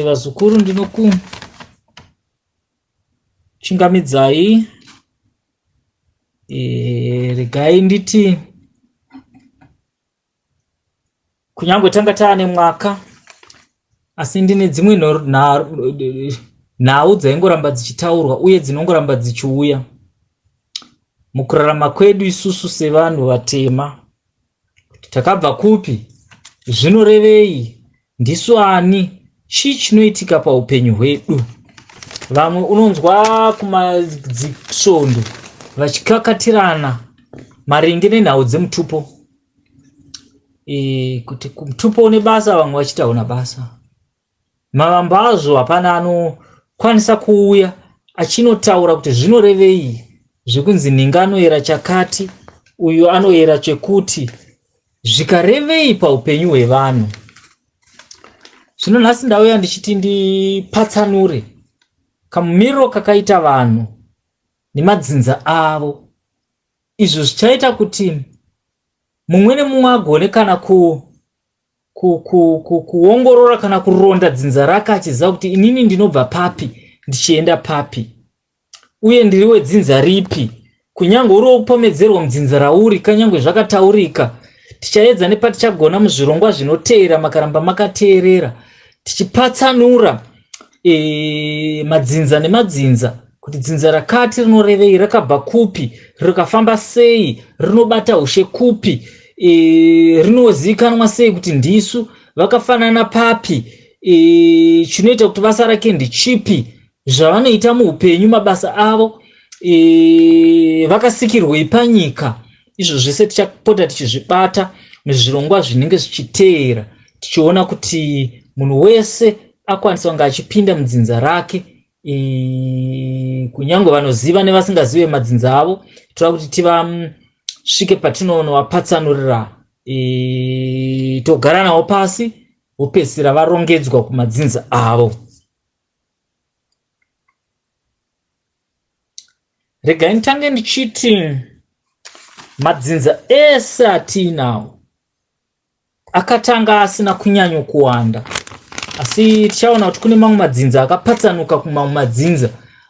Vazukuru ndinoku chingamidzai regai nditi kunyangwe tanga taane mwaka asi ndine dzimwe nhau dzaingoramba dzichitaurwa uye dzinongoramba dzichiuya mukurarama kwedu isusu sevanhu vatema. Takabva kupi? Zvinorevei? Ndisu ani? Chii chinoitika paupenyu hwedu? Vamwe unonzwa kumadzisvondo vachikakatirana maringe nenhau dzemutupo. Kuti kumutupo une basa, vamwe vachiti hauna basa. Mavambazo hapana anokwanisa kuuya achinotaura kuti zvinorevei, zvekunzi ninga anoyera chakati, uyu anoyera chekuti. Zvikarevei paupenyu hwevanhu? Zvino nhasi ndauya ndichiti ndipatsanure kamumiriro kakaita vanhu nemadzinza avo. Izvo zvichaita kuti mumwe nemumwe agone kana kuongorora kana kuronda dzinza rake achiziva kuti inini ndinobva papi ndichienda papi, uye ndiri wedzinza ripi. Kunyange uri wopomedzerwa mudzinza rauri, kanyange zvakataurika, tichaedza nepatichagona muzvirongwa zvinoteera makaramba makateerera tichipatsanura madzinza nemadzinza kuti dzinza rakati rinorevei, rakabva kupi, rikafamba sei, rinobata ushe kupi, rinozikanwa sei kuti ndisu, vakafanana papi, chinoita kuti basa rake ndichipi, zvavanoita muupenyu, mabasa avo, vakasikirwei panyika. Izvo zvese tichapota tichizvibata muzvirongwa zvinenge zvichiteera, tichiona kuti munhu wese akwanisa kunge achipinda mudzinza rake, kunyange vanoziva nevasingazive madzinza avo, toda kuti tivasvike patinonovapatsanurira, togara navo pasi, vopedzisira varongedzwa kumadzinza avo. Regai nditange ndichiti madzinza ese atiinawo akatanga asina kunyanyo kuwanda, asi tichaona kuti kune mamwe madzinza akapatsanuka kumamwe madzinza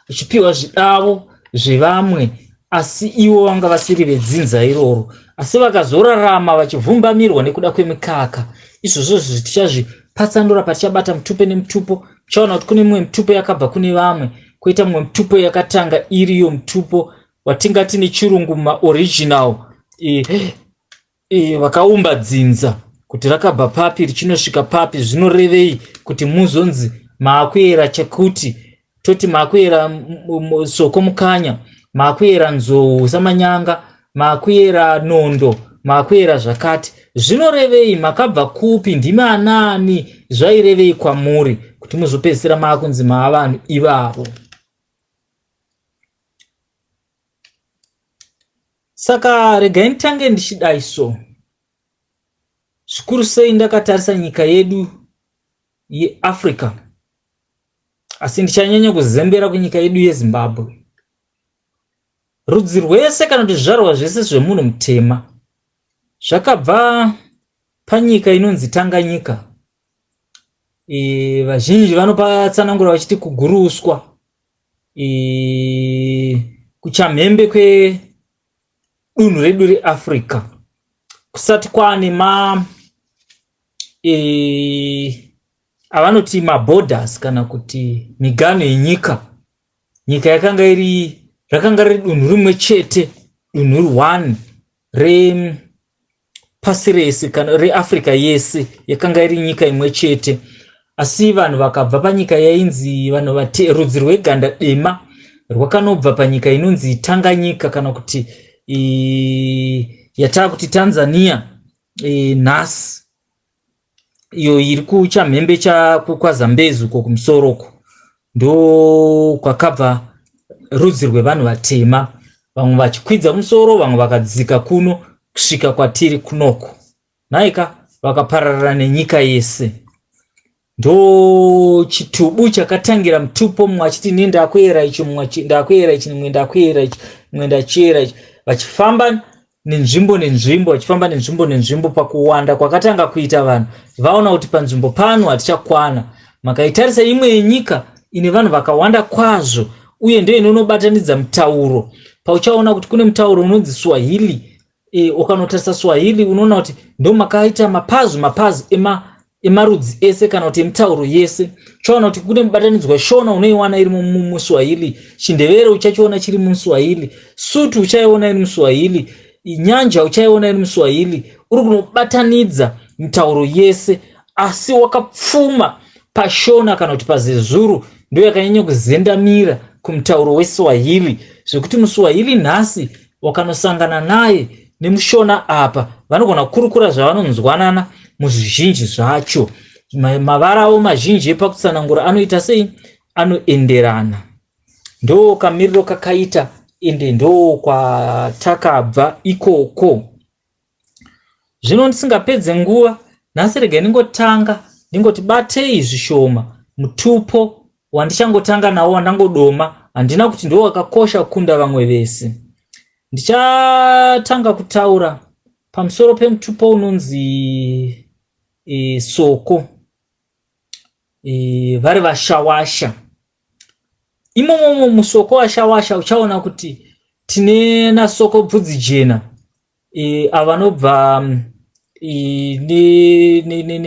achipiwa zvidavo zvevamwe, asi ivo vanga vasiri vedzinza iroro, asi vakazorarama vachivhumbamirwa nekuda kwemikaka. Izvozvo tichazvipatsanura patichabata mutupo nemutupo. Tichaona kuti kune mumwe mutupo yakabva kune vamwe, koita mumwe mutupo yakatanga iriyo mutupo watingati nechirungu maoriginal, vakaumba dzinza kuti rakabva papi richinosvika papi, zvinorevei kuti muzonzi maakuyera chekuti, toti maakuyera soko mukanya, maakuyera nzou samanyanga, maakuyera nondo, maakuyera zvakati. Zvinorevei? Makabva kupi? Ndimi anani? Zvairevei kwamuri kuti muzopedzisira maakunzi maavanhu ivavo? Saka regai nditange ndichidai so. Zvikuru sei ndakatarisa nyika yedu yeAfrica, asi ndichanyanya kuzembera kunyika yedu yeZimbabwe. Rudzi rwese kana kuti zvizvarwa zvese zvemunhu mutema zvakabva panyika inonzi Tanganyika. Vazhinji vanopatsanangura vachiti kuguruswa, kuchamhembe kwedunhu redu reAfrica, kusati kwaane avanoti maborders kana kuti miganho yenyika. Nyika rakanga riri dunhu rimwe chete, dunhu 1 repasi rese kana reAfrica yese, yakanga iri nyika imwe chete. Asi vanhu vakabva panyika yainzi vanhu rudzi rweganda dema rwakanobva panyika inonzi Tanganyika kana kuti yataa kuti Tanzania nhasi, iyo iri kuchamhembe kwaZambezi uko kumusoroko, ndo kwakabva rudzi rwevanhu vatema, vamwe vachikwidza kumusoro, vamwe vakadzika kuno kusvika kwatiri kunoko, naika vakapararira nenyika yese. Ndo chitubu chakatangira mutupo, mumwe achiti ini ndakuyera ichi, mumwe ndakuyera ichi, mumwe ndakuyera ichi, mumwe ndachiyera ichi, vachifamba nenzvimbo vachifamba nenzvimbo pakuwanda kwakatanga kuita vanhu vaona kuti panzvimbo pano hatichakwana, makaitarisa imwe yenyika ine vanhu vakawanda kwazvo uye ndio inobatanidza mutauro. Pauchaona kuti kune mutauro unonzi Swahili, ukanotarisa Swahili unoona kuti ndio makaita mapazi emarudzi ese kana kuti mitauro yese. Chaona kuti kune mubatanidzwa Shona unoiwana iri muSwahili, Chindevere uchachiona chiri muSwahili, Sutu uchaiona iri muSwahili, Nyanja uchaiona iri muSwahili. Uri kunobatanidza mitauro yese, asi wakapfuma paShona kana kuti paZezuru ndio yakanyanya kuzendamira kumutauro weSwahili, zvekuti muSwahili nhasi wakanosangana naye nemuShona apa vanogona kurukura zvavanonzwanana muzvizhinji zvacho. Mavara avo mazhinji epakutsanangura anoita sei? Anoenderana. Ndo kamiriro kakaita ende ndo kwatakabva ikoko. Zvino ndisingapedze nguva, nhasi regai ningotanga ndingoti batei zvishoma mutupo wandichangotanga nawo wandangodoma. Handina kuti ndo wakakosha kukunda vamwe vese. Ndichatanga kutaura pamusoro pemutupo unonzi soko, vari vaShawasha. Imomo musoko waShawasha uchaona kuti tine nasoko bvudzi jena avanobva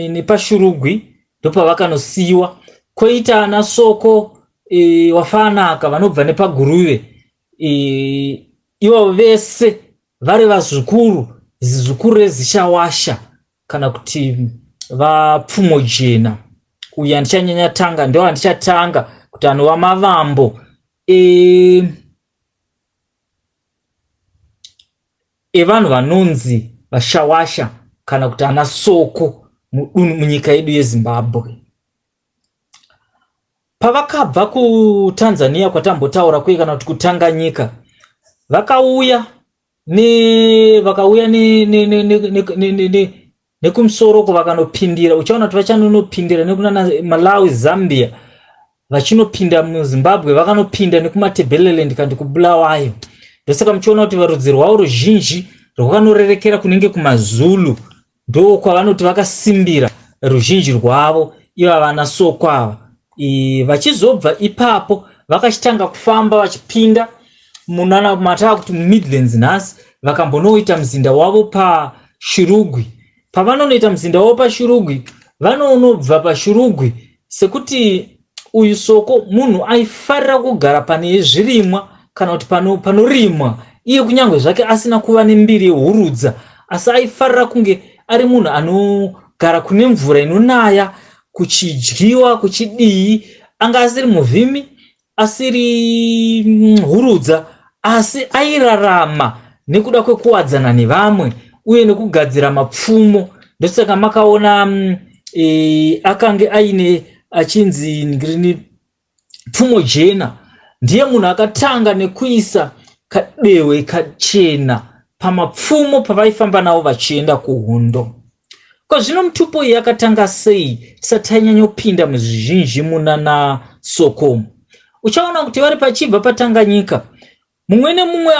nepashurugwi ndopavakanosiyiwa. Koita nasoko wafanaka vanobva nepaguruve, ivo vese vari vazukuru reziShawasha kana kuti vapfumo jena. Uya ndichanyanya tanga, ndio andichatanga kuti anova mavambo evanhu vanonzi vaShawasha kana kuti ana soko munyika yedu yeZimbabwe. Pavakabva kuTanzania kwatambotaura kwe kana kuti kuTanganyika, vakauya nekumusoro vakanopindira. Uchaona kuti vachanonopindira nekunana Malawi, Zambia, vachinopinda muZimbabwe vakanopinda nekumaTebeleland kandi kuBulawayo. Ndosaka muchiona kuti varudzi rwavo ruzhinji rwakanorerekera kunenge kumaZulu, ndo kwavanoti vakasimbira ruzhinji rwavo iva vana soko ava. Vachizobva ipapo vakachitanga kufamba vachipinda munana matava kuti muMidlands nhasi, vakambonoita mzinda wavo paShurugwi. Pavanonoita mzinda wavo paShurugwi, vanonobva paShurugwi sekuti uyu soko munhu aifarira kugara pane zvirimwa kana kuti panorimwa, iye kunyangwe zvake asina kuva nembiri yehurudza, asi aifarira kunge ari munhu anogara kune mvura inonaya, kuchidyiwa kuchidii, anga asiri muvhimi asiri hurudza, asi airarama nekuda kwekuwadzana nevamwe uye nekugadzira mapfumo. Ndosaka makaona akange aine achinzi ngirini pfumo jena. Ndiye munhu akatanga nekuisa kadewe kachena pamapfumo pavaifamba nawo vachienda kuhondo. Kwa zvino mutupo iyi yakatanga sei? Tisati tanyanyopinda muzvizhinji munana soko. Uchaona kuti vari pachibva paTanganyika, mumwe nemumwe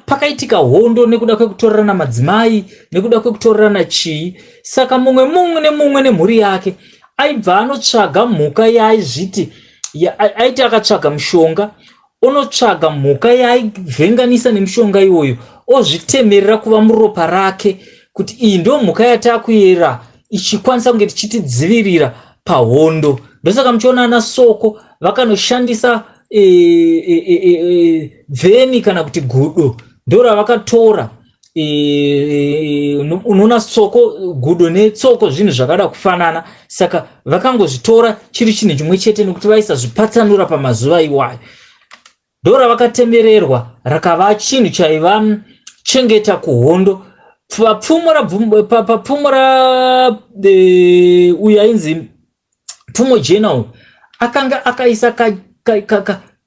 pakaitika hondo nekuda kwekutorerana madzimai, nekuda kwekutorerana chii. Saka mumwe nemhuri yake aibva anotsvaga mhuka yaaizviti aiti akatsvaga mushonga, onotsvaga mhuka yaaivhenganisa nemushonga iwoyo, ozvitemerera kuva muropa rake kuti iyi ndio mhuka yatakuyera ichikwanisa kunge tichitidzivirira pahondo. Ndosaka muchiona ana soko vakanoshandisa vheni kana kuti gudo, ndora vakatora. Unoona soko, gudo netsoko zvinhu zvakada kufanana, saka vakangozvitora chiri chinhu chimwe chete nekuti vaisa zvipatsanura pamazuva iwayo. Ndora vakatemererwa rakava chinhu chaiva chengeta kuhondo. Papfumo ra uya inzi pfumo jena akanga akaisa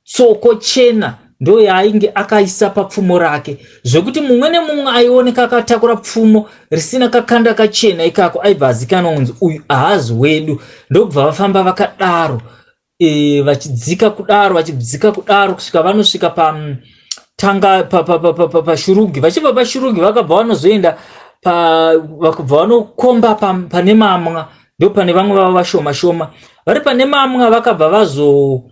tsoko chena, ndo yainge akaisa papfumo rake, zvekuti mumwe nemumwe aioneka akatakura pfumo risina kakanda kachena ikako aibva azikanwa kunzi uyu haazi wedu. Ndokubva vafamba vakadaro, vachidzika kudaro kusvika vanosvika paShurugwi. Vachibva paShurugwi vakabva vanozoenda vakabva vanokomba pane mamwa, ndopane vamwe vava vashoma shoma. Vari pane mamwe vakabva vazo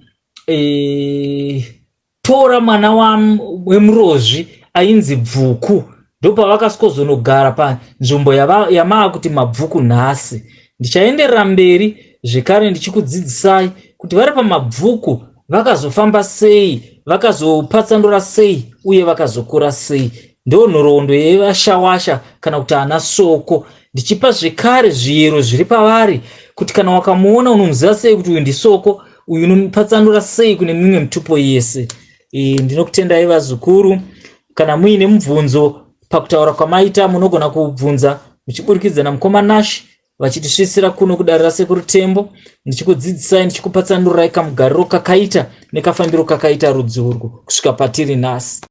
tora mwana wemurozvi ainzi Bvuku, ndopa vakaskozonogara panzvimbo yamaa kuti Mabvuku nhasi. Ndichaenderera mberi zvekare ndichikudzidzisai kuti vari paMabvuku vakazofamba sei, vakazopatsanura sei uye vakazokura sei. Ndo nhoroondo yevashawasha kana kuti ana Soko. Ndichipa zvekare zviyero zviri pavari kuti kana wakamuona unomuziva sei kuti uyu ndisoko, uyu unomupatsanura sei kune mimwe mitupo yese. Ndinokutendai vazukuru. Kana muine mubvunzo pakutaura kwamaita munogona kubvunza muchiburikidza namukoma Nash vachitisvisira kuno kudarira Sekuru Tembo, ndichikudzidzisai ndichikupatsanurai kamugariro kakaita nekafambiro kakaita rudzi urwu kusvika patiri nhasi.